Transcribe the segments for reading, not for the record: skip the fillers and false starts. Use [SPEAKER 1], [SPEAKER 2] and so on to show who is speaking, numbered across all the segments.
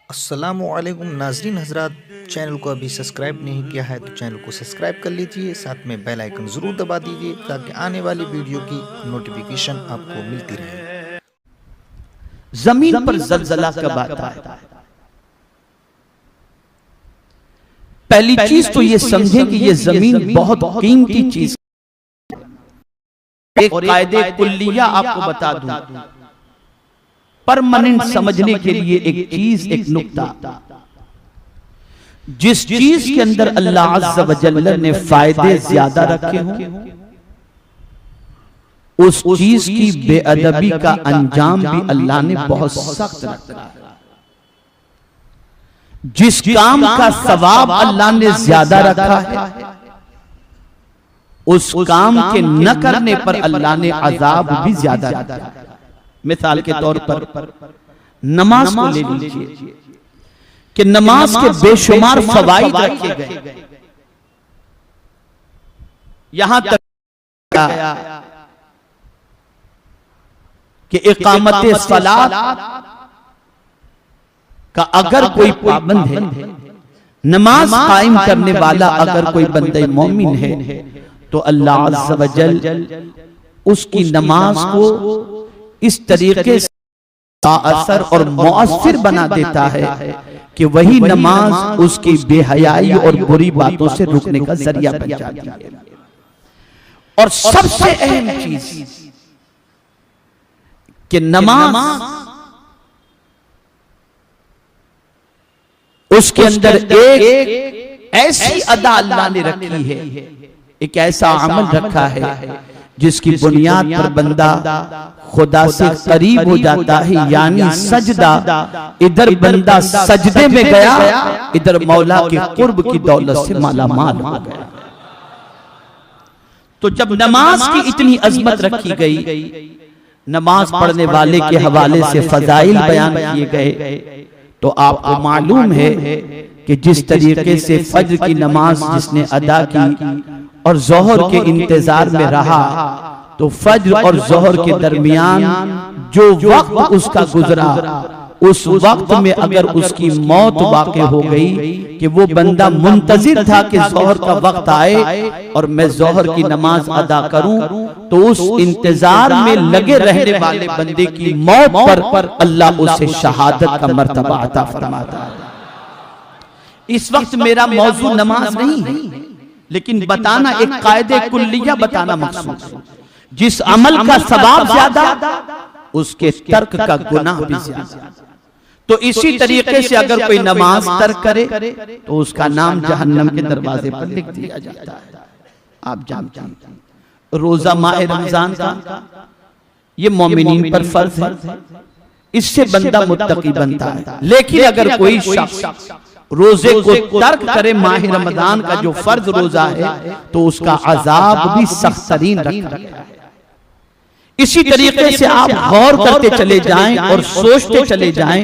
[SPEAKER 1] अस्सलामुअलैकुम नाजरीन हजरात, चैनल को अभी सब्सक्राइब नहीं किया है तो चैनल को सब्सक्राइब कर लीजिए, साथ में बेल आइकन ज़रूर दबा दीजिए ताकि आने वाली वीडियो की नोटिफिकेशन आपको मिलती रहे।
[SPEAKER 2] जमीन पर जलजला कब आता है? पहली चीज तो ये समझें कि ये जमीन बहुत कीमती चीज। एक कायदे कुल्लिया आपको बता दूं, परमानेंट समझने के लिए एक चीज, एक नुक्ता। जिस चीज के अंदर अल्लाह अज़्ज़ व जल्ल ने फायदे ज्यादा रखे हों, उस चीज की बेअदबी का अंजाम भी अल्लाह ने बहुत सख्त रखा है। जिस काम का सवाब अल्लाह ने ज्यादा रखा है, उस काम के न करने पर अल्लाह ने अजाब भी ज्यादा रखा है। मिसाल के तौर पर नमाज को ले लीजिए कि नमाज के बेशुमार फवाइद रखे गए। यहां तक कि इकामत सलात का अगर कोई पाबंद है, नमाज कायम करने वाला अगर कोई बंदे मोमिन है, तो अल्लाह अज़्ज़ व जल उसकी नमाज को इस तरीके से असर और मुअस्सिर बना देता है कि वही नमाज उसकी बेहयाई और बुरी बातों से रुकने का जरिया बन जाती है। और सबसे अहम चीज कि नमाज उसके अंदर एक ऐसी अदा अल्लाह ने रखी है, एक ऐसा अमल रखा है जिसकी बुनियाद पर बंदा खुदा से करीब हो जाता है, यानी सजदा। इधर बंदा सजदे में गया, इधर मौला के कुर्ब की दौलत से माला माल हो गया। तो जब नमाज की इतनी अजमत रखी गई, नमाज पढ़ने वाले के हवाले से फजाइल बयान किए गए, तो आपको मालूम है कि जिस तरीके से फज्र की नमाज जिसने अदा की और जोहर के इंतजार में रहा, तो फज्र और जोहर के दरमियान जो वक्त उसका गुजरा, उस वक्त में अगर उसकी मौत वाक़ई हो गई कि वो बंदा मुंतजिर था कि जोहर का वक्त आए और मैं जोहर की नमाज अदा करूं, तो उस इंतजार में लगे रहने वाले बंदे की मौत पर अल्लाह उसे शहादत का मर्तबा अता फरमाता है। इस वक्त मेरा मौजू नमाज नहीं है, लेकिन बताना एक कायदे कुल्लिया बताना मकसूद है। जिस अमल का सवाब ज्यादा, उसके तर्क का गुनाह भी ज्यादा। तो इसी तरीके से अगर कोई नमाज तर्क करे तो उसका नाम जहन्नम के दरवाजे पर लिख दिया जाता है। आप जानते हैं रोजा माह रमजान का ये मोमिनीन पर फर्ज है, इससे बंदा मुत्तकी बनता है। लेकिन अगर कोई शख्स रोजे को तर्क करे, माह रमजान का जो फर्ज रोजा है, तो उसका अजाब भी सख्त तरीन रखा है। इसी तरीके से आप गौर करते चले जाएं और सोचते चले जाएं,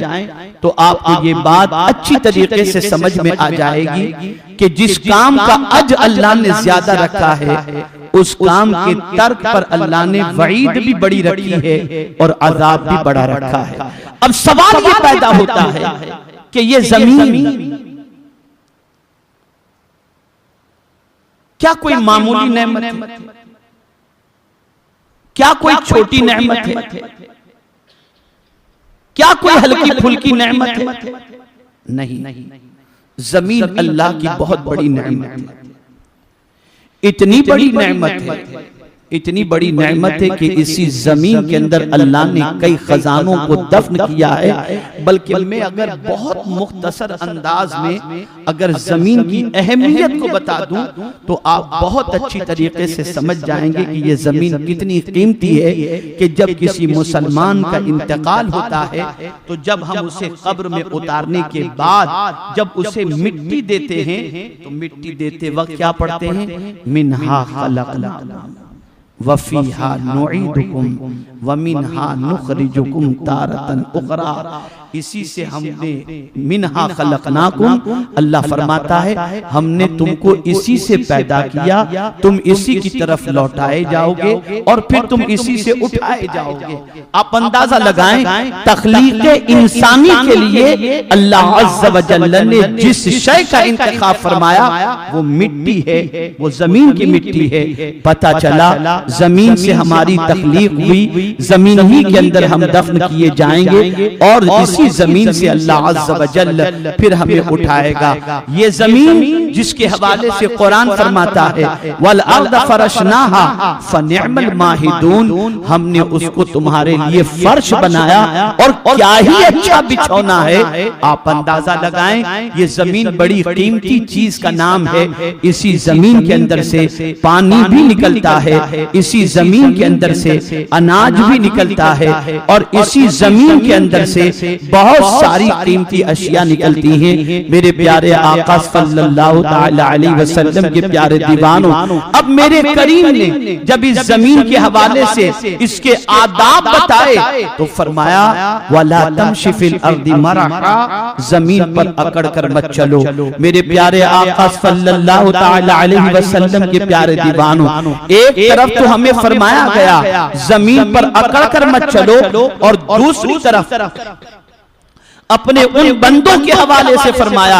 [SPEAKER 2] तो आपको ये बात अच्छी तरीके से समझ में आ जाएगी कि जिस काम का अज अल्लाह ने ज्यादा रखा है, उस काम के तर्क पर अल्लाह ने वईद भी बड़ी रखी है और अजाब भी बड़ा रखा है। अब सवाल ये पैदा होता है कि ये जमीन क्या कोई मामूली नेमत है? क्या कोई छोटी नेमत है? क्या कोई हल्की फुल्की नेमत है? नहीं, जमीन अल्लाह की बहुत बड़ी नेमत है। इतनी बड़ी नेमत है, इतनी बड़ी नेमत है कि इसी जमीन के अंदर अल्लाह ने कई खजानों को दफन किया है। बल्कि मैं अगर बहुत मुख्तसर अंदाज में अगर जमीन की अहमियत को बता दूं, तो आप बहुत अच्छी तरीके से समझ जाएंगे कि ये जमीन कितनी कीमती है कि जब किसी मुसलमान का इंतकाल होता है, तो जब हम उसे कब्र में उतारने के बाद जब उसे मिट्टी देते हैं, तो मिट्टी देते वक्त क्या पढ़ते हैं? मिन्हा खलक़नाकुम वफ़ीहा नुईदुकुम वमिन्हा नुख़रिजुकुम तारतन उख़रा। इसी से हमने मिन्हा खलकनाकुम, अल्लाह फरमाता है हमने तुमको इसी से पैदा किया, तुम इसी की तरफ लौटाए जाओगे और फिर तुम इसी से उठाए जाओगे। आप अंदाजा लगाएं तख्लीक इंसानी के लिए अल्लाह अज़्ज़ व जल्ल ने जिस शय का इंतखाब फरमाया वो मिट्टी है, वो जमीन की मिट्टी है। पता चला जमीन से हमारी तख्लीक हुई, जमीन ही के अंदर हम दफन किए जाएंगे और इसी जमीन से अल्लाह अज़्ज़ व जल्ल फिर हमें उठाएगा। ये जमीन जिसके हवाले से कुरान फरमाता है वल अर्द फरशनाहा फनिअमल माहिदून, हमने उसको तुम्हारे लिए फर्श बनाया और क्या ही अच्छा बिछौना है। आप अंदाजा लगाएं ये जमीन बड़ी कीमती चीज का नाम है। इसी जमीन के अंदर से पानी भी निकलता है, इसी जमीन के अंदर से अनाज भी निकलता है और इसी जमीन के अंदर से बहुत सारी कीमती अशिया निकलती हैं। मेरे प्यारे आका सल्लल्लाहु तआला अलैहि वसल्लम के प्यारे दीवानों, अब मेरे करीम ने जब इस जमीन के हवाले से इसके आदाब बताए तो फरमाया वला तमशी फिल अर्दि मरहा, जमीन पर अकड़ कर मत चलो। मेरे प्यारे आका सल्लल्लाहु तआला अलैहि वसल्लम के प्यारे दीवानों, एक तरफ तो हमें फरमाया गया जमीन पर अकड़ कर मत चलो और दूसरी तरफ अपने उन बंदों के हवाले से फरमाया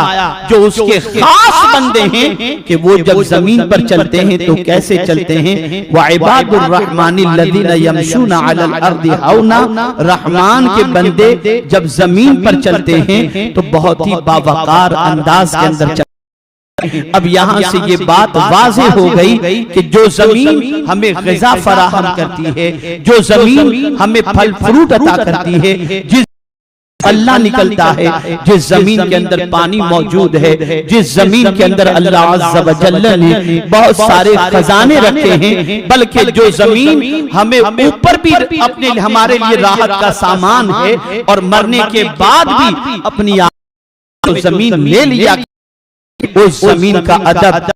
[SPEAKER 2] जो उसके खास बंदे हैं कि वो जब जमीन पर चलते हैं तो कैसे चलते हैं। व इबादुर रहमानिल लज़ीना यमशूना अलल अर्दि हौना, रहमान के बंदे जब जमीन पर चलते हैं तो बहुत ही बावकार अंदाज के अंदर चलते। अब यहाँ से ये बात वाज़ेह हो गई कि जो जमीन हमें ग़िज़ा फराहम करती है, जो जमीन हमें फल फ्रूट अता करती है, जिस अल्लाह निकलता है, जिस जमीन के अंदर पानी मौजूद है, जिस जमीन के अंदर अल्लाह अज़्ज़ व जल्ल ने बहुत सारे खजाने रखे हैं, बल्कि जो जमीन हमें ऊपर भी अपने हमारे लिए राहत का सामान है और मरने के बाद भी अपनी तो जमीन ले लिया, उस जमीन का अदब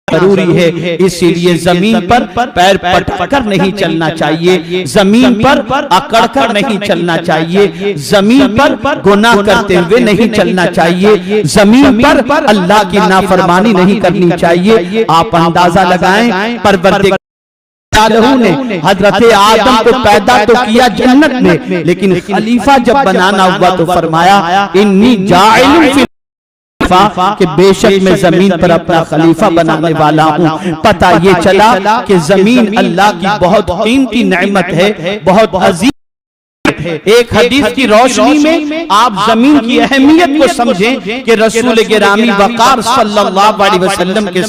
[SPEAKER 2] जरूरी है। इसीलिए जमीन पर पैर पटकर नहीं चलना चाहिए, जमीन पर अकड़ कर नहीं चलना चाहिए, जमीन पर गुनाह करते हुए नहीं चलना चाहिए, जमीन पर अल्लाह की नाफरमानी नहीं करनी चाहिए। आप अंदाजा लगाएं परवरदिगार ने हजरत आदम को पैदा तो किया जन्नत में, लेकिन खलीफा जब बनाना हुआ तो फरमाया इन्नी जाइलुन फिल कि बेशक मैं जमीन पर अपना खलीफा बनाने वाला हूँ। पता ये चला कि जमीन अल्लाह की बहुत कीमती नेमत है, बहुत अजीज है। एक हदीस की रोशनी में आप जमीन की अहमियत को समझें कि रसूल गिरामी वक़ार सल्लल्लाहु अलैहि वसल्लम के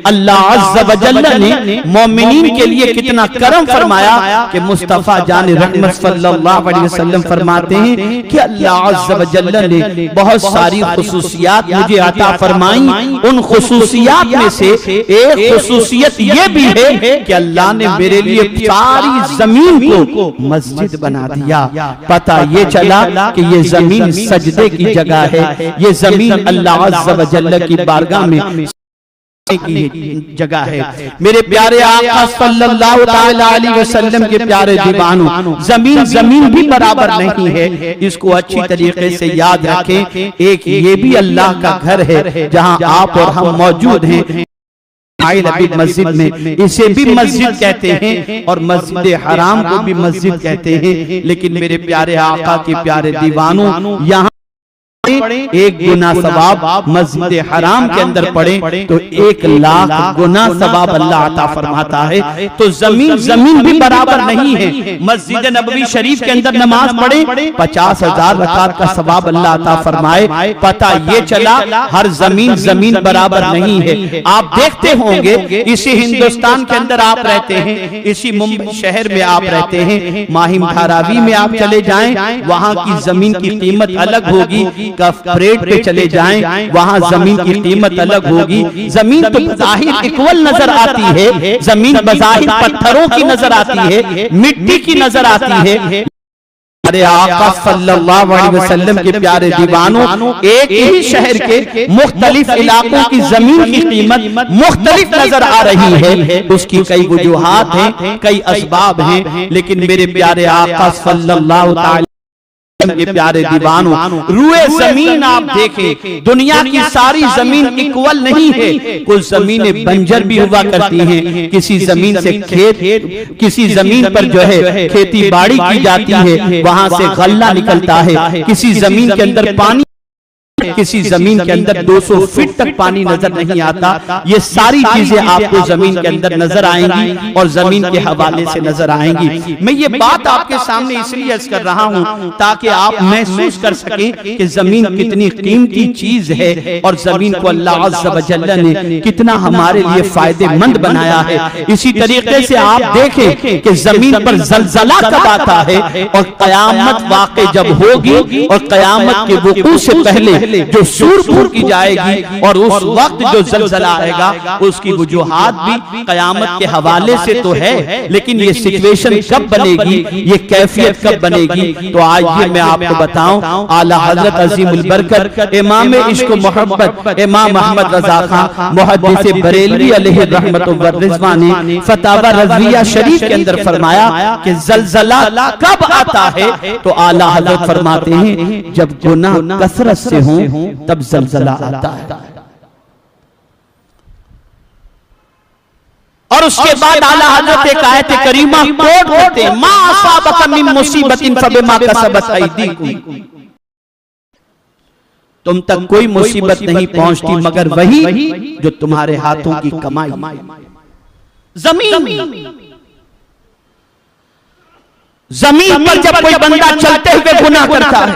[SPEAKER 2] अल्लाह अज़्ज़ व जल्ल ने मोमिनीन के लिए कितना करम फरमाया कि मुस्तफा जान रहमत सल्लल्लाहु अलैहि वसल्लम फरमाते हैं कि अल्लाह अज़्ज़ व जल्ल ने बहुत सारी खुसूसियात मुझे अता फरमाई। उन खुसूसियात में से एक खुसूसियत ये भी है कि अल्लाह ने मेरे लिए सारी जमीन को मस्जिद बना दिया। पता ये चला कि ये जमीन सजदे की जगह है, ये जमीन अल्लाह अज़्ज़ व जल्ल की बारगाह में की जगह है। मेरे प्यारे आका सल्लल्लाहु तआला अलैहि वसल्लम के प्यारे दीवानों, जमीन भी बराबर नहीं है, इसको अच्छी तरीके से याद रखें। एक ये भी अल्लाह का घर है जहां आप और हम मौजूद हैं। मस्जिद में इसे भी मस्जिद कहते हैं और मस्जिद हराम को भी मस्जिद कहते हैं, लेकिन मेरे प्यारे आका के प्यारे दीवानों यहाँ एक गुना सवाब मस्जिद हराम के अंदर पड़े तो 1,00,000 गुना सवाब अल्लाह अता फरमाता है। तो जमीन भी बराबर नहीं है। मस्जिद नबवी शरीफ के अंदर नमाज पढ़े 50,000 रकात का सवाब अल्लाह अता फरमाए। पता ये चला हर जमीन बराबर नहीं है। आप देखते होंगे इसी हिंदुस्तान के अंदर आप रहते हैं, इसी मुंबई शहर में आप रहते हैं, माहिम धारावी में आप चले जाएं, वहाँ की जमीन की कीमत अलग होगी। कफ्रेट पे चले जाएं, वहाँ जमीन की कीमत अलग होगी। जमीन तो बज़ाहिर इक्वल नजर आती है, जमीन बज़ाहिर पत्थरों की नजर आती है, मिट्टी की नजर आती है। अरे आका सल्लल्लाहु अलैहि वसल्लम के प्यारे दीवानों, एक ही शहर के मुख्तलिफ इलाकों की जमीन की कीमत मुख्तलिफ नजर आ रही है। उसकी कई वजूहात हैं, कई असबाब हैं, लेकिन मेरे प्यारे आका सल्लल्लाहु अलैहि के प्यारे दीवानों, रुए जमीन आप देखें, दुनिया की सारी जमीन इक्वल नहीं है। कुछ जमीनें बंजर भी हुआ करती हैं, किसी जमीन से किसी जमीन पर जो है खेती बाड़ी की जाती है, वहां से गल्ला निकलता है। किसी जमीन के अंदर पानी, किसी जमीन के अंदर 200 फीट तक पानी नजर नहीं आता। ये सारी चीजें आपको जमीन के अंदर नजर आएंगी और जमीन के हवाले से नजर आएंगी। मैं ये बात आपके सामने इसलिए अर्ज कर रहा हूं ताकि आप महसूस कर सकें कि जमीन कितनी कीमती चीज है और जमीन को अल्लाह अज़्ज़ व जल्ल ने कितना हमारे लिए फायदेमंद बनाया है। इसी तरीके से आप देखें कि जमीन पर जलजला कब आता है और कयामत वाक़ई जब होगी और कयामत के वक़ूअ से पहले जो सूर फूकी जाएगी और उस वक्त जो जलजला आएगा, उसकी वजूहात भी कयामत के हवाले से तो है, लेकिन ये सिचुएशन कब बनेगी, ये कैफियत कब बनेगी, तो आज ये मैं आपको बताऊं। आला हजरत अजीमुल बरकत इमाम इश्क मोहब्बत इमाम अहमद रजा खान मुहद्दिस बरेलवी अलैहि रहमतुल्लाह व रिज़वान ने फतावा रज़विया शरीफ के अंदर फरमाया कि जलजला कब आता है, तो आला हजरत फरमाते हैं जब गुनाह कसरत से हो तब जलजला आता है। और उसके बाद आला हज़रत एक आयत करीमा कोट करते हैं, मा असाबक मिन मुसीबतिन फबिमा कसबत अयदीकुम। तुम तक कोई मुसीबत नहीं पहुंचती मगर वही जो तुम्हारे हाथों की कमाई। जमीन पर जब कोई बंदा चलते हुए गुनाह करता है,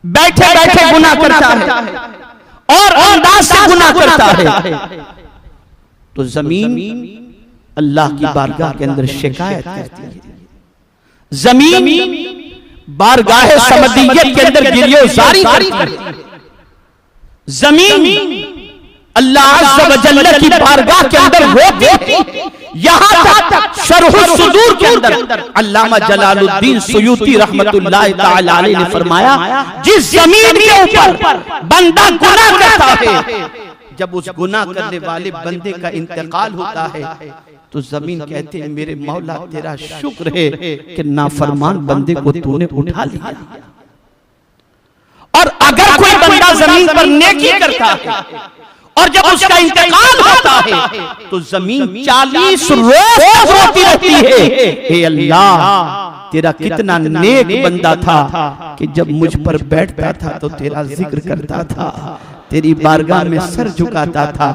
[SPEAKER 2] बैठे बैठे गुनाह करता है और अंदाज से गुनाह करता है, तो जमीन अल्लाह की बारगाह के अंदर शिकायत करती है। जमीन बारगाह समदियत के अंदर गिरियोजारी करती है। जमीन अल्लाह अज़्ज़ व जल्ल की बारगाह के अंदर होती, यहां तक शरह सुदूर के अंदर अल्लामा जलालुद्दीन सुयूती रहमतुल्लाह तआला अलैहि ने फरमाया, जिस जमीन के ऊपर बंदा गुनाह करता है, जब उस गुनाह करने वाले बंदे का इंतकाल होता है, तो जमीन कहते हैं मेरे मौला तेरा शुक्र है कि नाफरमान बंदे को तूने उठा लिया। और अगर कोई बंदा जमीन पर नेकी करता है और जब उसका इंतकाल होता है, तो जमीन 40 रोज रोती रहती है, हे अल्लाह तेरा कितना नेक बंदा था कि जब मुझ पर बैठता था तो तेरा जिक्र करता था, तेरी बारगाह में सर झुकाता था,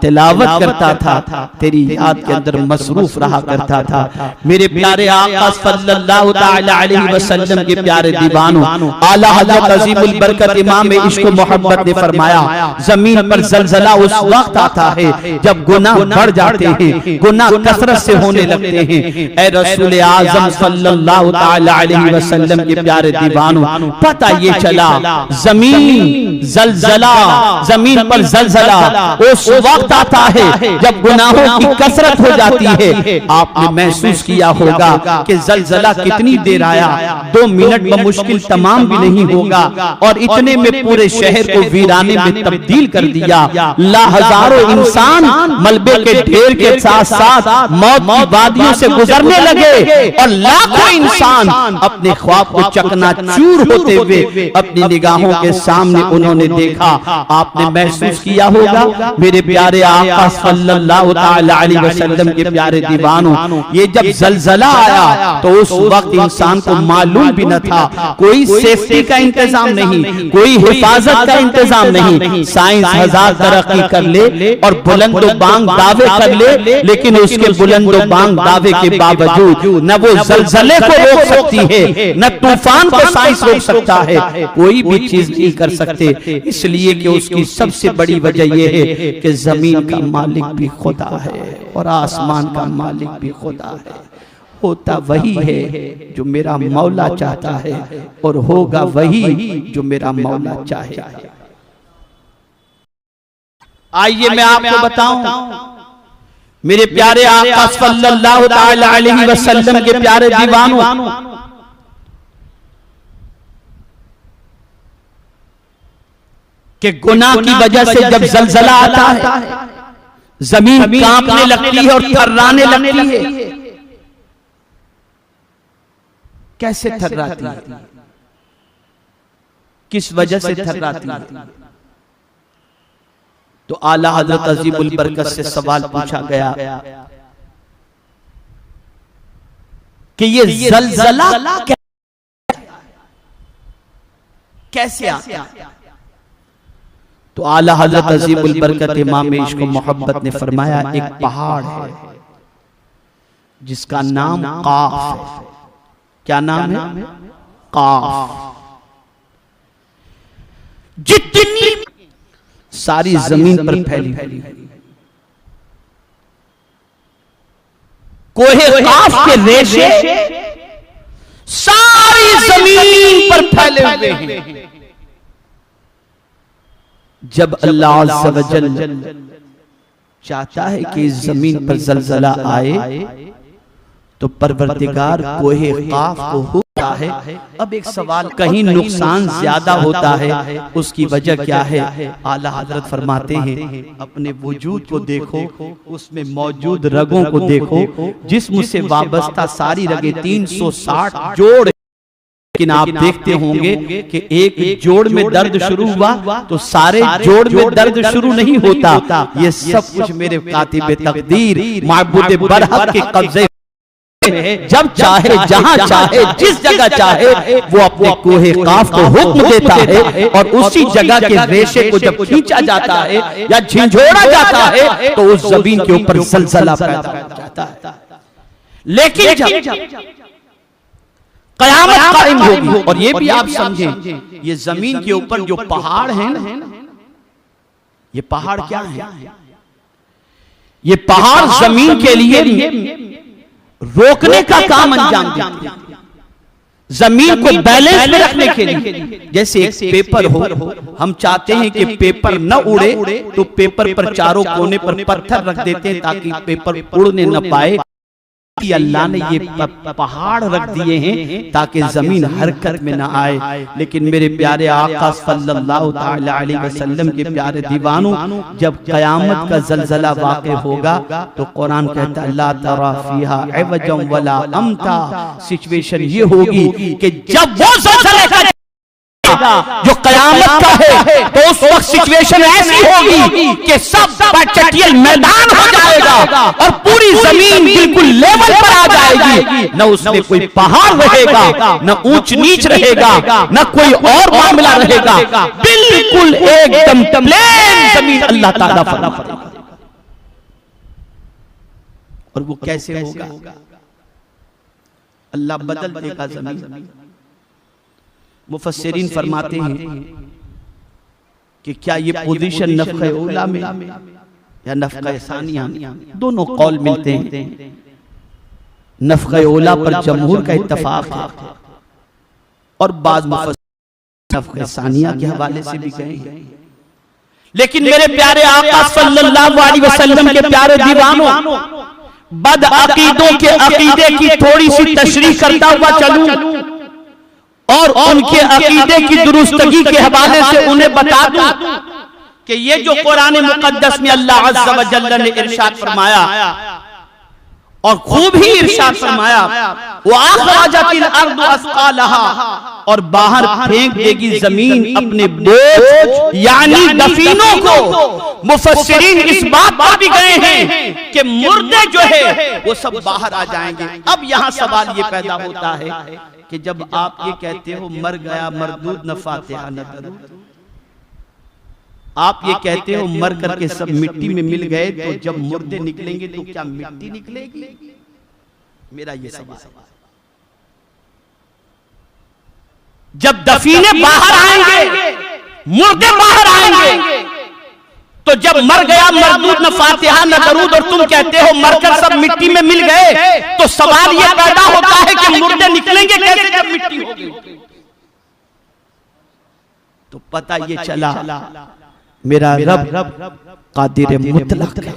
[SPEAKER 2] तिलावत करता था, तेरी याद के अंदर मसरूफ रहा करता था। मेरे प्यारे आका सल्लल्लाहु तआला अलैहि वसल्लम के प्यारे दीवानों, आला हज़रत अज़ीमुल बरकत इमाम इश्क मोहब्बत ने फरमाया, जमीन पर जलजला उस वक्त आता है जब गुनाह बढ़ जाते हैं, गुनाह कसरत से होने लगते हैं। ऐ रसूल आज़म सल्लल्लाहु तआला अलैहि वसल्लम के प्यारे दीवानों, पता ये चला जमीन जलजला, जमीन पर जलजला उस वक्त आता है जब गुनाहों की कसरत हो जाती है। आपने महसूस किया होगा कि जलजला कितनी देर आया, 2 मिनट बमुश्किल तमाम भी नहीं होगा, और इतने में पूरे शहर को वीराने में तब्दील कर दिया। हजारों इंसान मलबे के ढेर के साथ साथ मौत की वादियों से गुजरने लगे और लाखों इंसान अपने ख्वाब को चकनाचूर होते हुए अपनी निगाहों के सामने उन्होंने देखा। आपने महसूस किया होगा मेरे प्यारे आका सल्लल्लाहु तआला अलैहि वसल्लम के प्यारे दीवानों, ये जब जलजला आया तो उस वक्त इंसान को मालूम भी न था, कोई सेफ्टी का इंतजाम नहीं, कोई हिफाजत का इंतजाम नहीं। साइंस हजार तरक्की कर ले और बुलंदो बांग दावे कर ले, लेकिन उसके बुलंदो बांग दावे के बावजूद न वो जलजले को रोक सकती है, न तूफान को साइंस रोक सकता है, कोई भी चीज नहीं कर सकते। इसलिए कि उसकी सबसे बड़ी वजह यह है कि जमीन का मालिक भी खुदा है और आसमान का मालिक भी खुदा है। होता वही है जो मेरा मौला चाहता है और होगा वही जो मेरा मौला चाहे। आइए मैं आपको बताऊं, मेरे प्यारे आका सल्लल्लाहु तआला अलैहि वसल्लम के प्यारे दीवानों, कि गुनाह की वजह से जब जलजला आता है, जमीन कांपने लगती है और थर्राने लगती है। कैसे थर्राती है? किस वजह से थर्राती है? तो आला हजरत अजीमुल बरकत से सवाल पूछा गया कि ये जलजला कैसे आता? तो आला हजरत अजीमुल बरकत इमाम इश्क मोहब्बत ने फरमाया, एक पहाड़ है जिसका नाम काफ है। क्या नाम है? काफ। जितनी सारी जमीन पर फैली कोहे काफ के रेशे सारी जमीन पर फैले हुए हैं। जब अल्लाह अज़्ज़ा व जल चाहता है कि इस जमीन पर जलजला आए तो परवरदिगार कोहे काफ को होता है। अब एक सवाल, कहीं नुकसान ज्यादा होता है, उसकी वजह क्या है? आला हजरत फरमाते हैं, अपने वजूद को देखो, उसमें मौजूद रगों को देखो, जिस्म से वाबस्ता सारी रगें 360 जोड़। लेकिन आप देखते होंगे कि एक जोड़ में दर्द शुरू हुआ तो सारे जोड़ में दर्द शुरू नहीं होता। ये सब कुछ मेरे कातिबे तकदीर माबूद बरहक के कब्जे, जब चाहे, जहां चाहे, जिस जगह चाहे, वो अपने कोहे काफ को हुक्म देता है और उसी जगह के रेशे को जब खींचा जाता है या झिंझोड़ा जाता है तो उस जमीन के ऊपर जलजला पैदा हो जाता है। लेकिन जब कयामत कायम होगी, और ये भी आप समझें, ये जमीन के ऊपर जो पहाड़ है ना, ये पहाड़ क्या है? ये पहाड़ जमीन के लिए रोकने का काम अंजाम देते हैं, जमीन को बैलेंस में रखने के लिए। जैसे एक पेपर हो, हम चाहते हैं कि पेपर न उड़े तो पेपर पर चारों कोने पर पत्थर रख देते हैं ताकि पेपर उड़ने न पाए। अल्लाह ने ये पहाड़ रख दिए हैं ताकि जमीन हरकत में ना आए। लेकिन मेरे प्यारे आका सल्लल्लाहु तआला अलैहि वसल्लम के प्यारे दीवानों, जब कयामत का जलजला वाक़े होगा तो कुरान कहता है, ला तरा फीहा इवजम वला अमता। सिचुएशन ये होगी कि जब वो जलजला जो कयामत का है तो उस वक्त सिचुएशन ऐसी होगी कि सब चटियल मैदान हो जाएगा और पूरी जमीन बिल्कुल लेवल पर आ जाएगी। न उसमें कोई पहाड़ रहेगा, न ऊंच नीच रहेगा, न कोई और मामला रहेगा, बिल्कुल एकदम प्लेन जमीन अल्लाह ताला फरमाएगा। और वो कैसे होगा? अल्लाह बदल देगा जमीन। मुफस्सिरीन फरमाते हैं कि क्या ये पोजीशन नफ़क़े औला में या नफ़क़े सानिया, दोनों कौल मिलते हैं। नफ़क़े औला पर जमहूर का इत्तफाक है और बाद मुफस्सिरीन नफ़क़े सानिया के हवाले से भी गए हैं। लेकिन मेरे प्यारे आका सल्लल्लाहु अलैहि वसल्लम के प्यारे दीवानों, बद अकीदों के अकीदे की थोड़ी सी तशरीह करता हुआ चलूं और उनके अकीदे की दुरुस्तगी के हवाले से उन्हें बता दूं कि ये जो कुरान मुकद्दस में अल्लाह अज़्ज़ा व जल्ल ने इरशाद फरमाया और खूब ही इरशाद फरमाया, वो अखरजतिल अर्दु अस्क़ालहा, और बाहर फेंक देगी जमीन अपने बोझ यानी दफीनों को। मुफस्सिरीन इस बात पर भी गए हैं कि मुर्दे जो है वो सब बाहर आ जाएंगे। अब यहाँ सवाल ये पैदा होता है कि जब आप ये कहते हो मर गया मरदूद न फातिहा न दरूद, आप ये कहते हो मर करके सब मिट्टी में मिल गए, तो जब मुर्दे निकलेंगे तो क्या मिट्टी निकलेगी? मेरा ये सवाल है। जब दफीने बाहर आएंगे, मुर्दे बाहर आएंगे, तो जब मर गया मरदूद न फातिहा न दरूद और तुम कहते हो मरकर सब मिट्टी में मिल गए, तो सवाल यह पैदा होता है कि मुर्दे निकलेंगे कैसे जब मिट्टी होगी? तो पता ये चला मेरा रब कादिर मुतलक है।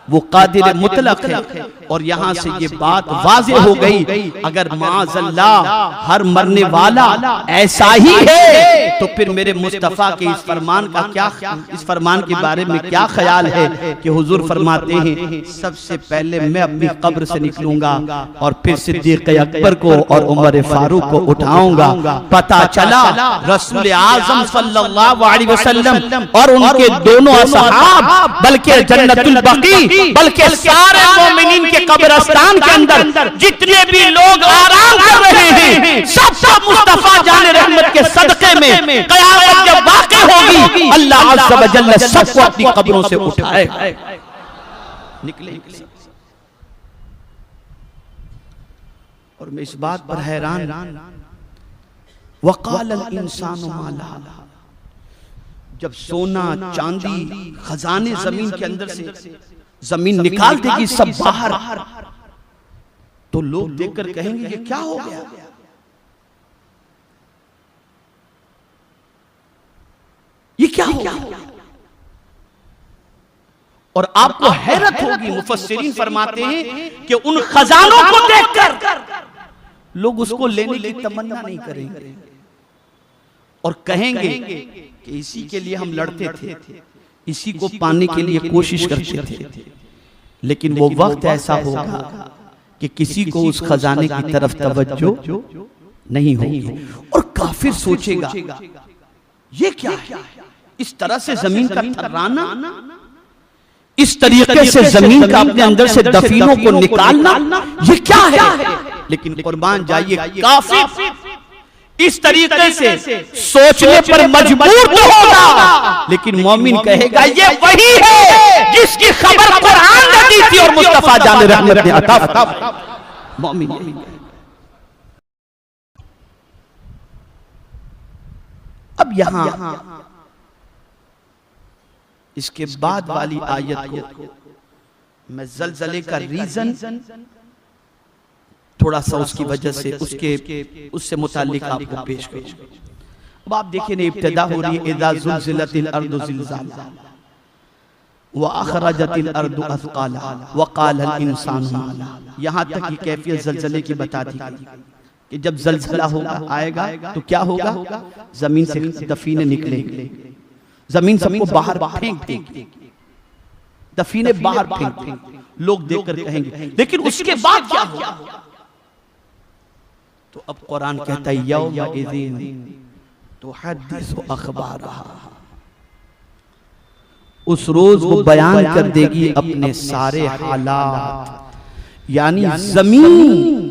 [SPEAKER 2] वो कादिर मुतलक है। और यहाँ से ये बात वाज़ेह हो गई, अगर माअज़ल्लाह हर मरने वाला ऐसा ही है तो फिर मेरे मुस्तफ़ा के इस फरमान का क्या, इस फरमान के बारे में क्या ख्याल है कि हुजूर फरमाते हैं सबसे पहले मैं अपनी कब्र से निकलूंगा और फिर सिद्दीक़ अकबर को और उमर फारूक को उठाऊंगा। पता चला रसूल आज़म सल्लल्लाहु अलैहि वसल्लम और उनके दोनों असहाब बल्कि जन्नतुल बकी बल्कि सारे मोमिनीन के कब्रिस्तान के अंदर जितने भी लोग आराम कर रहे हैं सब मुस्तफा जाने रहमत के सदके में क़यामत जब वाक़ई होगी अल्लाह अज़्ज़ा व जल्ल सबको अपनी कब्रों से उठाएगा, निकलेंगे। और मैं इस बात पर हैरान, वक़ालल इंसानु मा लहा, जब सोना चांदी खजाने जमीन के अंदर से जमीन निकाल देगी सब बाहर, तो लोग देखकर कहेंगे ये क्या हो गया, ये क्या हो गया। और आपको हैरत होगी, मुफस्सिरीन फरमाते हैं कि उन खजानों को देखकर लोग उसको लेने की तमन्ना नहीं करेंगे और कहेंगे कि इसी के लिए हम लड़ते थे, इसी को पाने के लिए कोशिश करते थे। लेकिन वो वक्त ऐसा होगा कि किसी को उस खजाने की तरफ तवज्जो नहीं होगी और काफिर सोचेगा ये क्या है, इस तरह से जमीन का थर्राना, इस तरीके से जमीन का अपने अंदर से दफीनों को निकालना, ये क्या है। लेकिन कुर्बान जाइए, काफिर इस तरीके से सोचने पर मजबूर तो होगा, लेकिन मोमिन कहेगा ये वही है जिसकी खबर कुरान ने दी थी और मुस्तफा जाने रहमत ने अता फरमाया। मोमिन अब यहां इसके बाद वाली आयत को मैं ज़लज़ले का रीजन थोड़ा सा उसकी वजह से उससे मुताल्लिक आपको पेश करूं। अब आप देखिए ना, इब्तिदा हो रही है इज़ा ज़ुलज़िलतिल अर्दु ज़िलज़ालहा व अख़रजतिल अर्दु अथक़ालहा व क़ालल इंसानु मा लहा। यहाँ तक की कैफियत ज़लज़ले की बता दी गई कि जब ज़लज़ला होगा आएगा तो क्या होगा, जमीन से दफीने निकलेंगे, जमीन सबको बाहर फेंक देगी, दफीने बाहर फेंक देंगे, लोग देखकर कहेंगे लेकिन उसके बाद क्या होगा। तो अब कुरान कहता है यौमा इज़िन तुहद्दिसु अख़बारहा, उस रोज वो बयान कर देगी अपने सारे हालात, यानी जमीन।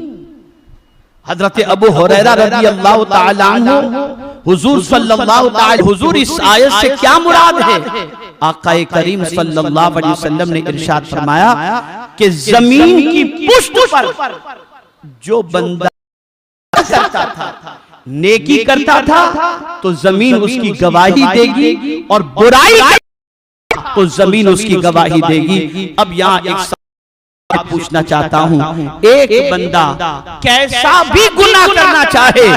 [SPEAKER 2] हजरत अबू हुरैरा रज़ी अल्लाह तआला अन्हु हुजूर सल्लल्लाहु अलैहि हुजूर इस आयत से क्या मुराद है, आक़ाए करीम सल्लल्लाहु अलैहि वसल्लम ने इरशाद फरमाया कि जमीन की पुष्ट पर जो बंदा करता था, नेकी करता था तो जमीन उसकी गवाही देगी और बुराई तो जमीन उसकी गवाही देगी। अब यहाँ एक सवाल पूछना चाहता हूँ, एक बंदा कैसा भी गुनाह करना चाहे,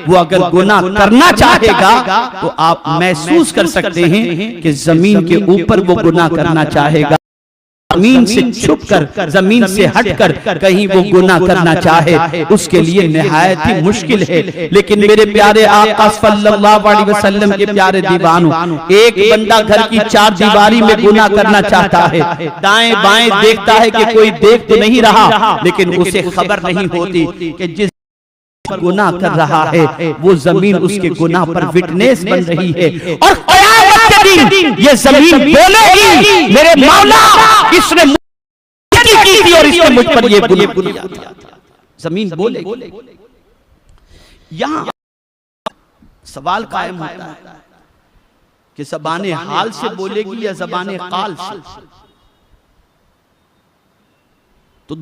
[SPEAKER 2] वो अगर गुनाह करना चाहेगा तो आप महसूस कर सकते हैं कि जमीन के ऊपर वो गुनाह करना चाहेगा, जमीन से छुपकर, जमीन से हटकर कहीं वो गुनाह करना चाहे उसके लिए निहायत ही मुश्किल है। लेकिन मेरे प्यारे आका सल्लल्लाहु अलैहि वसल्लम के प्यारे दीवानों, एक बंदा घर की चार दीवारी में गुनाह करना चाहता है, दाएं बाएं देखता है कि कोई देख तो नहीं रहा, लेकिन उसे खबर नहीं होती कि जिस गुनाह कर रहा है वो जमीन उसके गुनाह पर विटनेस बन रही है। और क़यामत के दिन ये जमीन बोलेगी मेरे मौला इसने की थी और इसने मुझ पर ये गुनाह किया था, जमीन बोलेगी। यहाँ सवाल कायम होता है कि ज़बाने हाल से बोलेगी या ज़बाने क़ाल से। तो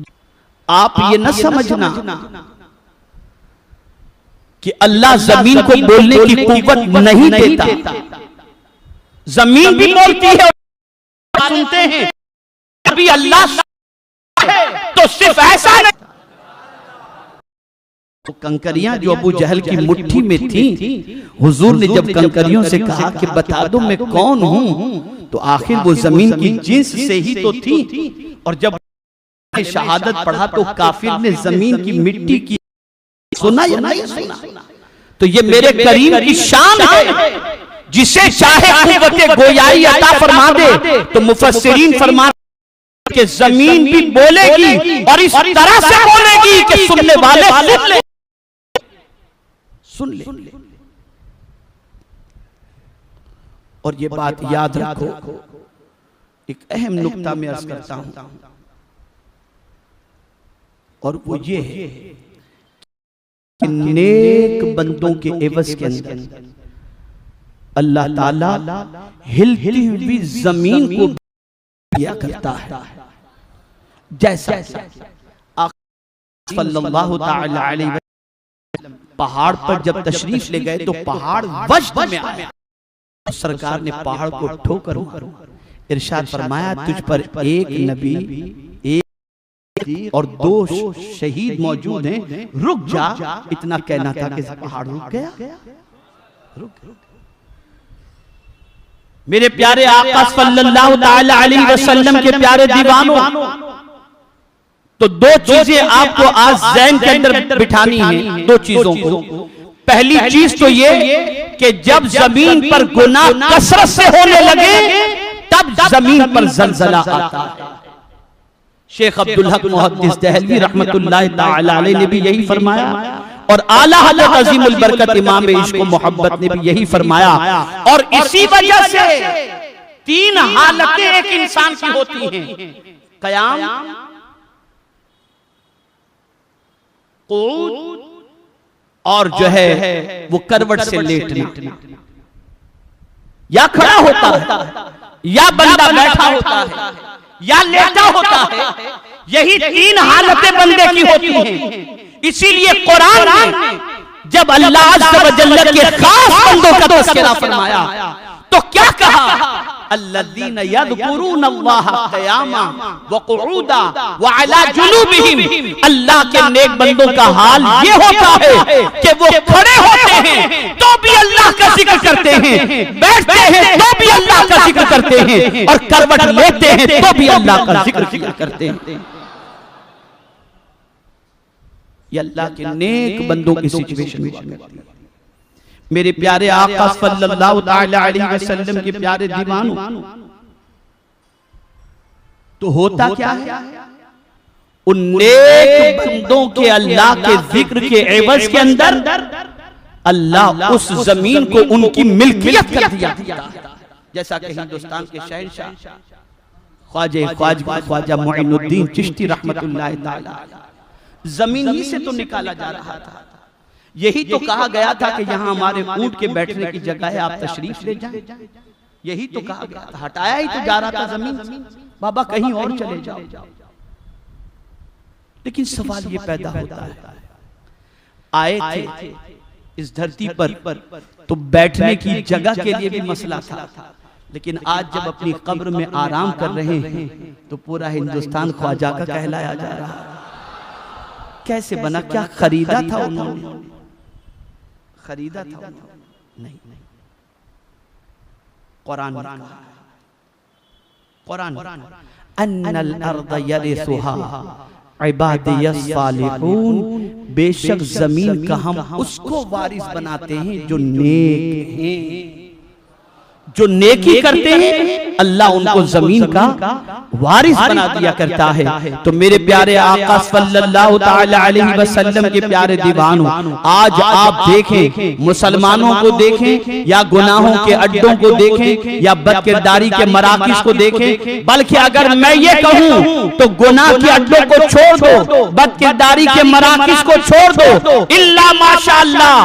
[SPEAKER 2] आप ये न समझना कि अल्लाह जमीन को बोलने की कुव्वत नहीं देता, जमीन भी बोलती है, सुनते हैं, अभी अल्लाह तो सिर्फ ऐसा नहीं। तो कंकरियां जो अबू जहल की मुट्ठी में थी, हुजूर ने जब कंकरियों से कहा कि बता दो मैं कौन हूं, तो आखिर वो जमीन की जिन्स से ही तो थी। और जब शहादत पढ़ा तो काफिर ने जमीन की मिट्टी की सुना या नहीं सुना? तो ये मेरे करीम की शान है, जिसे चाहे कुव्वत गोयाई अता फरमा दे। तो मुफस्सिरीन फरमाते कि जमीन भी बोलेगी और इस तरह से बोलेगी कि सुनने वाले सुन ले। और ये बात याद रखो, एक अहम नुक्ता में अर्ज करता हूं, और वो ये है कि नेक बंदों के एवज के अंदर अल्लाह ताला हिलती हुई जमीन को दिया करता है। जैसा सल्लल्लाहु ताला अलैहि वसल्लम पहाड़ पर जब तशरीफ ले गए तो पहाड़ वज्द में आया। सरकार ने पहाड़ को ठोकर इरशाद फरमाया, तुझ पर एक नबी एक और 2 शहीद मौजूद हैं, रुक जा। इतना कहना था कि पहाड़ रुक गया। रुक। मेरे प्यारे आका सल्लल्लाहु ताला अलैहि वसल्लम के प्यारे दीवानों, तो 2 चीजें आपको आज ज़हन के अंदर बिठानी है। 2 चीजों को, पहली चीज तो ये कि जब जमीन पर गुनाह कसरत से होने लगे तब जमीन पर जलजला आता है। शेख अब्दुल हक मुहद्दिस दहलवी रहमतुल्लाह ताला अलैह ने भी यही फरमाया, और आला हज़रत अज़ीमुल बरकत इमाम इश्क व मोहब्बत ने भी यही फरमाया। और इसी वजह से 3 हालतें एक इंसान की होती हैं, क़याम, क़ुऊद और जो है वो करवट से लेटना। या खड़ा होता है, या बंदा बैठा होता है, या लेटा होता है। यही 3 हालतें बंदे की होती हैं। इसीलिए कुरान में जब अल्लाह अज़्ज़ व जल्ल के खास बंदों का तज़किरा फरमाया तो क्या कहा? अल्लज़ीना यज़कुरून अल्लाह क़ियामा व क़ुऊदा व अला जुनूबिहिम। अल्लाह के नेक बंदों का हाल ये होता है कि वो खड़े होते हैं तो भी अल्लाह का जिक्र करते हैं, बैठते हैं तो भी अल्लाह का जिक्र करते हैं, और करवट लेते हैं तो भी अल्लाह का जिक्र किया करते हैं। ये अल्लाह के नेक बंदों की सिचुएशन हुआ करती है। मेरे प्यारे आका सल्लल्लाहु ताला अलैहि वसल्लम के प्यारे दीवानों, तो होता क्या है? उन नेक बंदों के अल्लाह के जिक्र के एवज के अंदर अल्लाह उस जमीन को उनकी मिल्कियत कर दिया। जैसा कि हिंदुस्तान के शहंशाह ख्वाजा मुइनुद्दीन चिश्ती रहमतुल्लाह ताला जमीन ही से तो निकाला जा रहा था। यही तो कहा गया था कि यहाँ हमारे ऊंट के बैठने की जगह है, आप तशरीफ ले जाएं। यही तो कहा गया था, हटाया ही तो जा रहा था जमीन, बाबा कहीं और चले जाओ। लेकिन सवाल ये पैदा होता है, आए थे इस धरती पर तो बैठने की जगह के लिए भी मसला था, लेकिन आज जब अपनी कब्र में आराम कर रहे हैं तो पूरा हिंदुस्तान ख्वाजा का कहलाया जा रहा है। कैसे बना? क्या खरीदा था उन्होंने? खरीदा था उन्होंने? नहीं। कुरान अन्नल अर्द यरिसुहा इबादियस सालिहून, बेशक जमीन का हम उसको वारिस बनाते हैं जो नेक हैं, जो नेकी करते हैं अल्लाह उनको जमीन का वारिस बना दिया करता है। तो मेरे प्यारे आका सल्लल्लाहु ताला अलैहि वसल्लम के प्यारे दीवानों, आज आप देखें, मुसलमानों को देखें या गुनाहों के अड्डों को देखें या बदकिरदारी के मराकिज को देखें, बल्कि अगर मैं ये कहूं तो गुनाह के अड्डों को छोड़ दो, बदकिरदारी के मराकिज को छोड़ दो, इल्ला माशाअल्लाह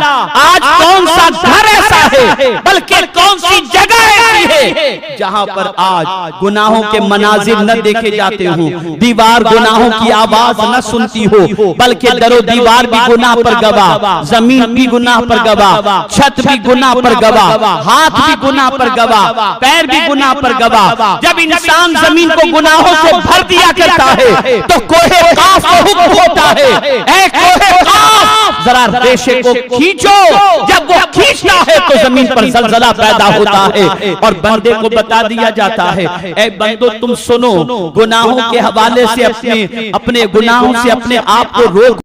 [SPEAKER 2] आज कौन सा घर ऐसा है, बल्कि कौन सी जगह ऐसी है जहां पर आज गुनाहों के मनाजिर न देखे जाते हो, दीवार गुनाहों की आवाज न सुनती हो, बल्कि दरो दीवार भी गुनाह पर गवाह, जमीन भी गुनाह पर गवाह, छत भी गुनाह पर गवाह, हाथ भी गुनाह पर गवाह, पैर भी गुनाह पर गवाह। जब इंसान जमीन को गुनाहों से भर दिया करता है तो कोहे काफ को हुक्म होता है, ऐ कोहे काफ जरा रेशे को खींचो। जब वो खींचता है तो को जमीन पर जलजला पैदा होता है और बंदे को बता दिया जाता है, ऐ बंदो तुम सुनो, गुनाहों के हवाले से अपने गुनाहों से अपने आप को रोक,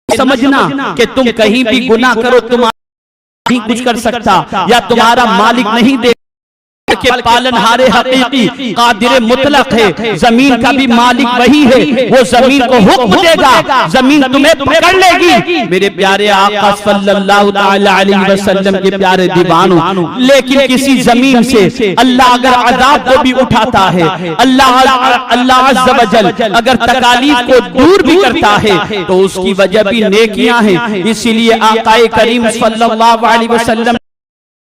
[SPEAKER 2] समझना कि तुम कहीं भी गुनाह करो तुम नहीं कुछ कर सकता, या तुम्हारा मालिक नहीं दे के पालनहारे हकीकी कादिर मुतलक है, जमीन का भी मालिक वही है, वो जमीन को हुक्म देगा, जमीन तुम्हें पकड़ लेगी। मेरे प्यारे आका सल्लल्लाहु अलैहि वसल्लम के प्यारे दीवानों, लेकिन किसी जमीन से अल्लाह अगर अजाब को भी उठाता है, अल्लाह अज़्ज़ व जल अगर तकालीफ को दूर भी करता है तो उसकी वजह भी नेकियां हैं। इसीलिए आकाए करीम सल्लल्लाहु अलैहि वसल्लम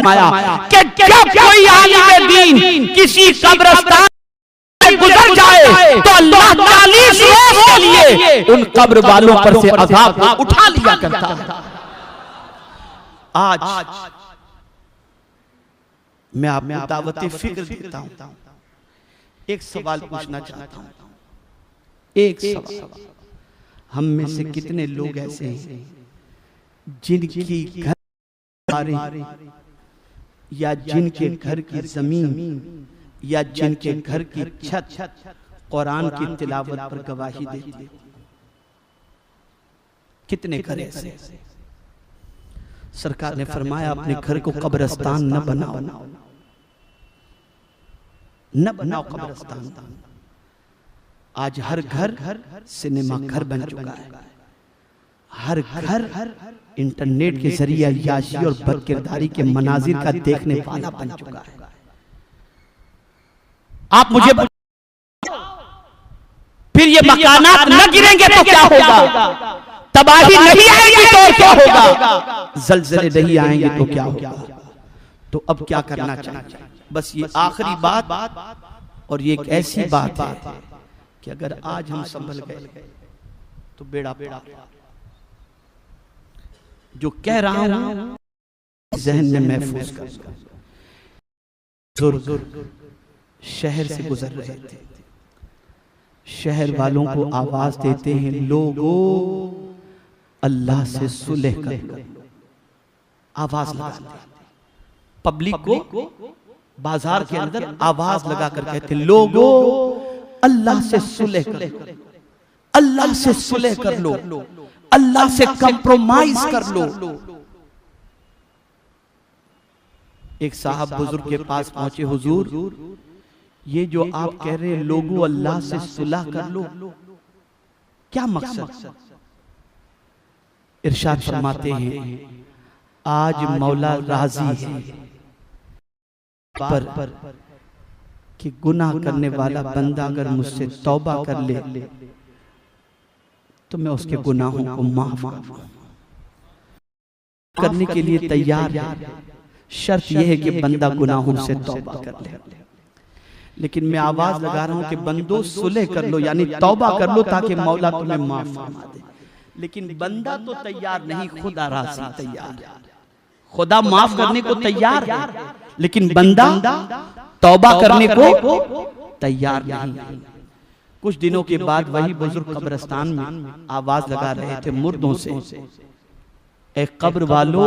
[SPEAKER 2] कि जब कोई आलिम दीन किसी कब्रिस्तान से गुजर जाए तो अल्लाह 40 रोज के लिए उन कब्र वालों पर से अज़ाब को उठा लिया करता है। आज मैं आपको दावते फिक्र देता हूं, एक सवाल पूछना चाहता हूं, एक सवाल, हम में से कितने लोग ऐसे हैं जिनकी घर या जिनके घर की जमीन या जिनके घर की छत कुरान की तिलावत पर गवाही देती है? कितने घर ऐसे? सरकार ने फरमाया अपने घर को कब्रिस्तान न बनाओ, न बनाओ कब्रिस्तान। आज हर घर सिनेमा घर बन चुका है, हर घर इंटरनेट के जरिए अय्याशी और बदकिरदारी के मनाजिर का देखने वाला बन चुका है। आप मुझे फिर ये मकानात न गिरेंगे तो क्या होगा? तबाही नहीं आएगी तो क्या होगा? जलजले नहीं आएंगे तो क्या होगा? तो अब क्या करना चाहिए? बस ये आखिरी बात, और ये एक ऐसी बात है कि अगर आज हम संभल गए तो बेड़ा पार। जो कह रहा हूं जहन में महफूज कर। बुजुर्ग शहर से गुजर रहे थे, शहर वालों को आवाज देते हैं, लोगों अल्लाह से सुलह कर लो। आवाज लगाते पब्लिक को, बाजार के अंदर आवाज लगा कर कहते, लोगों अल्लाह से सुलह कर लो, अल्लाह से सुलह कर लो, अल्लाह से कंप्रोमाइज कर लो। एक साहब बुजुर्ग के पास पहुंचे, हुजूर ये जो आप कह रहे हैं लोगों अल्लाह से सुलह कर लो, क्या मकसद? इरशाद फरमाते हैं, आज मौला राजी है पर कि गुनाह करने वाला बंदा अगर मुझसे तौबा कर ले तो मैं उसके गुनाहों को माफ करने के लिए तैयार है। शर्त यह है कि बंदा गुनाहों से तौबा कर ले। लेकिन मैं आवाज लगा रहा हूं कि बंदो सुलह कर लो, यानी तौबा कर लो ताकि मौला तुम्हें माफ फरमा दे। लेकिन बंदा तो तैयार नहीं, खुदा राजी तैयार है। खुदा माफ करने को तैयार है, लेकिन बंदा तौबा करने को तैयार नहीं। कुछ दिनों के बाद वही बुजुर्ग कब्रिस्तान में आवाज लगा रहे थे मुर्दों से, एक कब्र वालों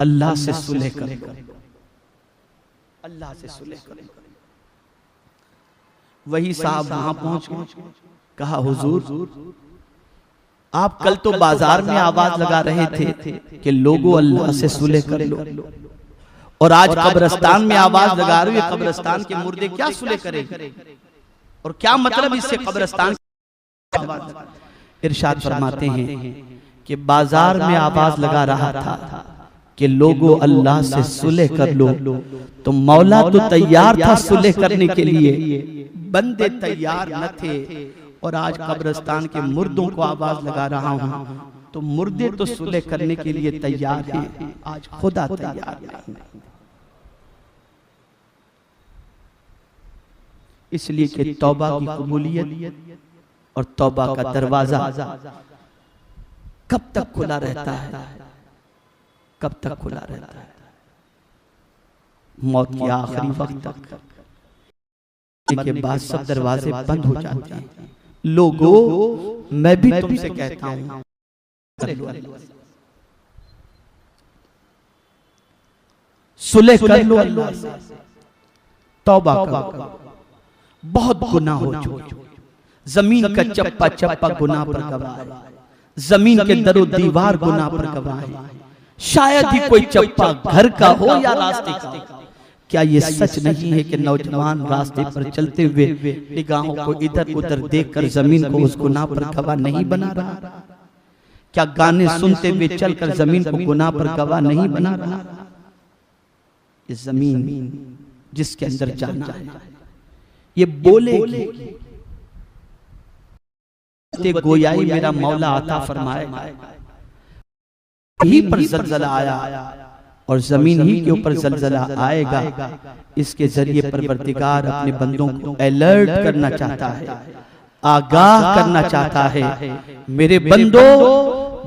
[SPEAKER 2] अल्लाह से सुलह करो, अल्लाह से सुलह करो। वही साहब वहां पहुंच गए, कहा हुजूर आप कल तो बाजार में आवाज लगा रहे थे कि लोगों अल्लाह से सुलह कर लो, और आज कब्रिस्तान में आवाज लगा रहे हो कब्रिस्तान के मुर्दे क्या सुलह करेंगे, और क्या मतलब इससे कब्रिस्तान? इरशाद फरमाते हैं कि बाजार में आवाज लगा रहा था कि लोगों अल्लाह से सुलह कर लो, तो मौला तो तैयार था सुलह करने के लिए, बंदे तैयार न थे। और आज कब्रिस्तान के मुर्दों को आवाज लगा रहा हूं, तो मुर्दे तो सुलह करने के लिए तैयार हैं, आज खुदा तैयार नहीं। इसलिए कि तौबा की कबूलियत और तौबा का दरवाजा कब तक खुला रहता है? कब तक खुला रहता है? मौत के आखिरी वक्त तक। के बाद सब दरवाजे बंद हो जाते हैं। लोगों मैं भी तुमसे कहता हूं, सुलह कर लो अल्लाह से, तौबा करो। बहुत गुनाह हो चुके, जमीन का चप्पा चप्पा गुनाह पर गवाह है, जमीन के दरो दीवार गुनाह पर गवाह है। शायद ही कोई चप्पा घर का हो या रास्ते का। क्या ये सच नहीं है कि नौजवान रास्ते पर चलते हुए निगाहों को इधर उधर देखकर जमीन को उस गुनाह पर गवाह नहीं बना रहा? क्या गाने सुनते हुए चलकर जमीन को गुनाह पर गवाह नहीं बना रहा? ये जमीन जिसके अंदर जाना है, ये बोलेगी, गोयाई मेरा मौला आता फरमाएगा। ही पर जलजला आया और जमीन ही के ऊपर जलजला आएगा। इसके जरिए परवरदिगार अपने बंदों को अलर्ट करना चाहता है, आगाह करना चाहता है। मेरे बंदो,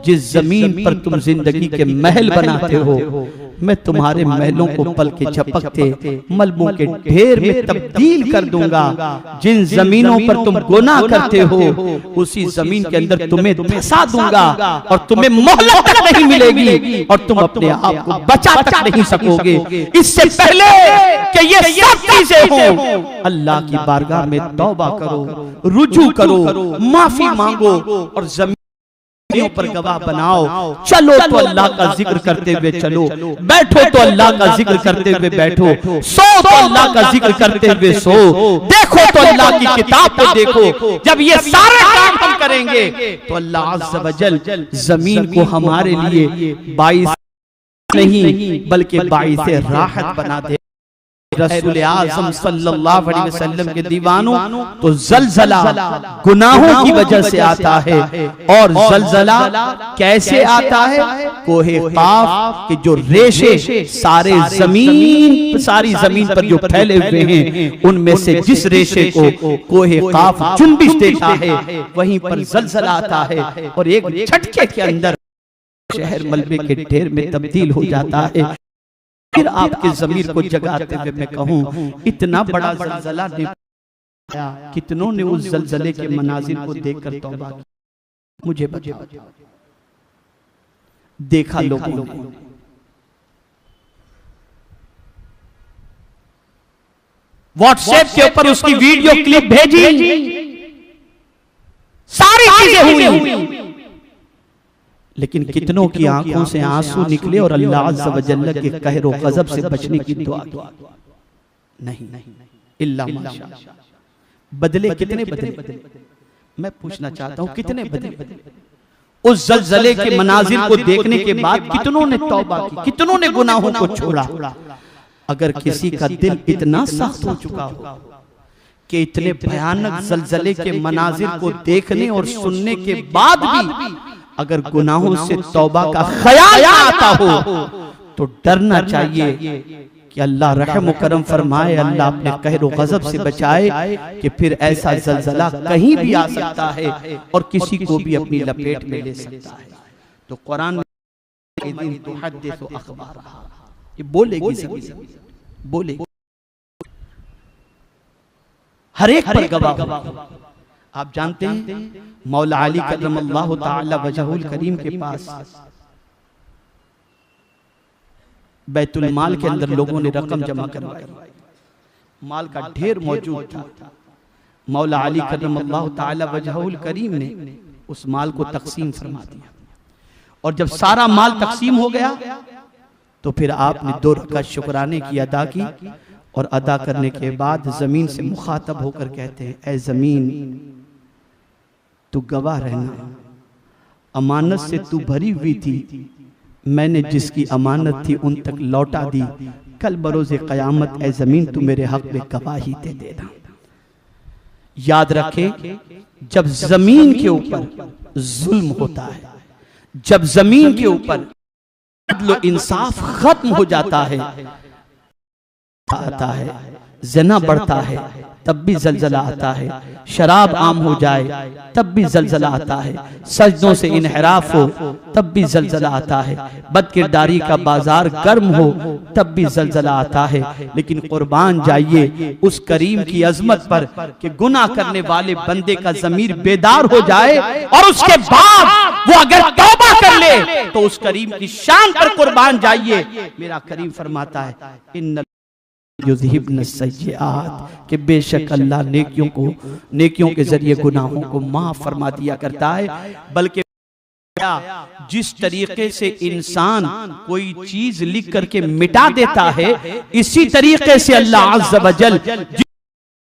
[SPEAKER 2] जिस जमीन पर तुम जिंदगी के महल बनाते हो, मैं तुम्हारे महलों को पल के झपकते मलबों के ढेर में तब्दील कर दूंगा। जिन जमीनों पर तुम गुनाह करते हो, उसी जमीन के अंदर तुम्हें धंसा दूंगा और तुम्हें मोहलत तक नहीं मिलेगी और तुम अपने आप को बचा तक नहीं सकोगे। इससे पहले कि ये सब चीजें हो, अल्लाह की बारगाह में तौबा करो, रुजू करो, माफी मांगो और जमीन पर गवाह बनाओ। चलो तो अल्लाह का जिक्र करते हुए चलो, बैठो तो अल्लाह का जिक्र करते हुए बैठो, सो तो अल्लाह का जिक्र करते हुए सो, देखो तो अल्लाह की किताब को देखो। जब ये सारे काम हम करेंगे तो अल्लाह अज़्ज़ व जल जमीन को हमारे लिए बाइस नहीं बल्कि बाइस राहत बना दे। रसूल आज़म सल्लल्लाहु अलैहि वसल्लम के दीवानों, तो जलजला गुनाहों की वजह से आता है। और जलजला कैसे आता है? कोहे क़ाफ के जो रेशे सारी जमीन पर जो फैले हुए हैं, उनमें से जिस रेशे को कोहे क़ाफ जुंबिश देता है, वहीं पर जलजला आता है और एक झटके के अंदर शहर मलबे के ढेर में तब्दील हो जाता है। फिर आपके ज़मीर को जगाते हुए मैं कहूँ, इतना बड़ा ज़लज़ला ने, कितनों ने उस ज़लज़ले के मनाजिर को देखकर तौबा की। मुझे बताओ, देखा लोगों ने, व्हाट्सएप के ऊपर उसकी वीडियो क्लिप भेजी, सारी चीजें हुई, लेकिन कितनों की आंखों से आंसू निकले और अल्लाह अज़्ज़ व जल्ल के कहर और गज़ब से बचने की दुआ नहीं, इल्ला माशाअल्लाह। बदले कितने बदले? मैं पूछना चाहता हूं, कितने बदले? उस ज़लज़ले के मनाजिर को देखने के बाद कितनों ने तौबा की, कितनों ने गुनाहों को छोड़ा। अगर किसी का दिल इतना सख्त हो चुका हो कि इतने भयानक ज़लज़ले के मनाजिर को देखने और सुनने के बाद भी अगर गुनाहों से तौबा का ख्याल आता हो, तो डरना चाहिए कि अल्लाह रहम करम फरमाए, अल्लाह अपने कहर गज़ब से बचाए कि फिर ऐसा ज़लज़ला कहीं भी आ सकता है और किसी को भी अपनी लपेट में ले सकता है। तो कुरान में ये बोलेगी, बोलेगी, हर एक पर गवाह। आप जानते हैं मौला अली करमल्लाहु ताला वजहुल करीम के पास बैतुल माल के अंदर लोगों ने रकम जमा करवाई, माल का ढेर मौजूद था। मौला अली करमल्लाहु ताला वजहुल करीम ने उस माल को तकसीम फरमा दिया और जब सारा माल तकसीम हो गया तो फिर आपने 2 रकात शुक्राने की अदा की और अदा करने के बाद जमीन से मुखातब होकर कहते हैं, ऐ जमीन तू गवाह रहना, अमानत से तू भरी हुई थी, मैंने जिसकी अमानत थी उन तक लौटा दी। कल बरोज़े क़यामत ऐ ज़मीन तू मेरे हक में गवाही दे देना। याद रखें, जब जमीन के ऊपर जुल्म होता है, जब जमीन के ऊपर अदल इंसाफ खत्म हो जाता है, आता है, ज़िना बढ़ता है, तब भी जलजला आता है, शराब आम हो जाए तब भी जलजला आता है, सजदों से इनहराफ हो तब भी जलजला आता है, बदकिरदारी का बाजार गर्म हो तब भी जलजला आता है। लेकिन कुर्बान जाइए उस करीम की अजमत पर कि गुनाह करने वाले बंदे का ज़मीर बेदार हो जाए और उसके बाद वो अगर तौबा कर ले तो उस करीम की शान पर कुर्बान जाइए। मेरा करीम फरमाता है इन कि बेशक अल्लाह नेकियों के जरिए गुनाहों को माफ फरमा दिया करता है। बल्कि जिस तरीके से इंसान कोई चीज लिख करके मिटा देता है, इसी तरीके से अल्लाह अज़्ज़ व जल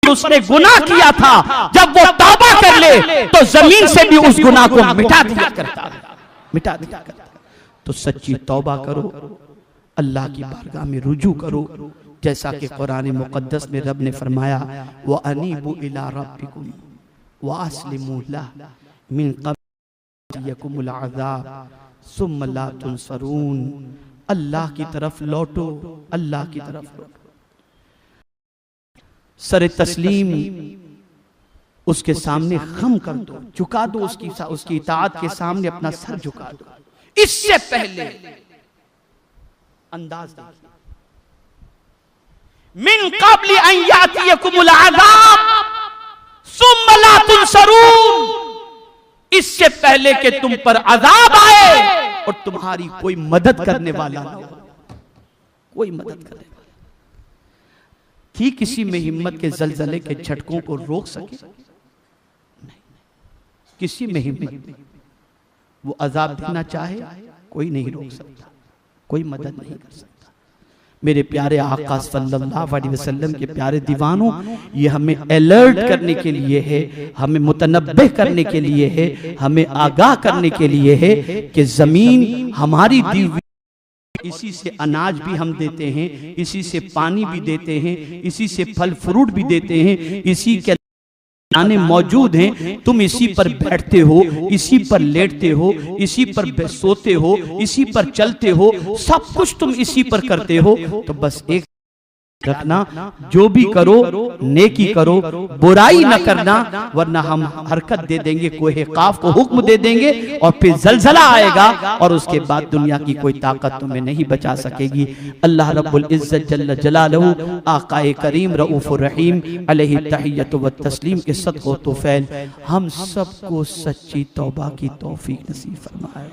[SPEAKER 2] उसने गुनाह किया था जब वो तौबा कर ले तो जमीन से भी उस गुनाह को मिटा दिया करता है, मिटा दिया करता है। तो सच्ची तौबा करो, अल्लाह की बारगाह में रुजू करो, जैसा कि कुरान मुक़द्दस में रब ने फरमाया व अनीबू इला रब्बिकुम व अस्लिमू लहु मिन क़ब्ल यकुमुल अज़ाब सुम्मा ला तुनसरून। अल्लाह की तरफ लौटो, अल्लाह की तरफ लौटो, सर तस्लीम उसके सामने खम कर दो, झुका दो, उसकी इताअत के सामने अपना सर झुका दो। इससे पहले अंदाज देखिए, मिन क़ब्ल अन यातियकुमुल अज़ाब सुम्मा ला तुनसरून, इससे पहले कि तुम पर अजाब आए और तुम्हारी कोई मदद करने वाला ना हो, कोई मदद करने वाला। थी किसी में हिम्मत के जलजले के झटकों को रोक सके? नहीं, किसी में हिम्मत वो अजाब देना चाहे कोई नहीं रोक सकता, कोई मदद नहीं कर सकता। मेरे प्यारे आका सल्लल्लाहु अलैहि वसल्लम के प्यारे दीवानों, ये हमें अलर्ट करने के लिए है, हमें मुतनब्बे करने के लिए है, हमें आगाह करने के लिए है कि जमीन हमारी दी हुई, इसी से अनाज भी हम देते हैं, इसी से पानी भी देते हैं, इसी से फल फ्रूट भी देते हैं, इसी के दाने मौजूद हैं, तुम इसी पर बैठते हो, इसी पर लेटते हो, इसी पर सोते हो, इसी पर चलते हो, सब कुछ तुम इसी पर करते हो। तो बस एक रखना, जो भी करो नेकी करो, बुराई न करना, वरना हम हरकत दे देंगे, कोहे काफ को हुक्म दे देंगे और फिर जलजला आएगा और उसके बाद दुनिया की कोई ताकत तुम्हें नहीं बचा सकेगी। अल्लाह रब्बुल इज्जत जल्ल जलालहू आकाए करीम रऊफुर रहीम अलैहि तहियतु व तस्लीम के सदक़ो तौफील हम सबको सच्ची तौबा की तौफीक नसीब फरमाए।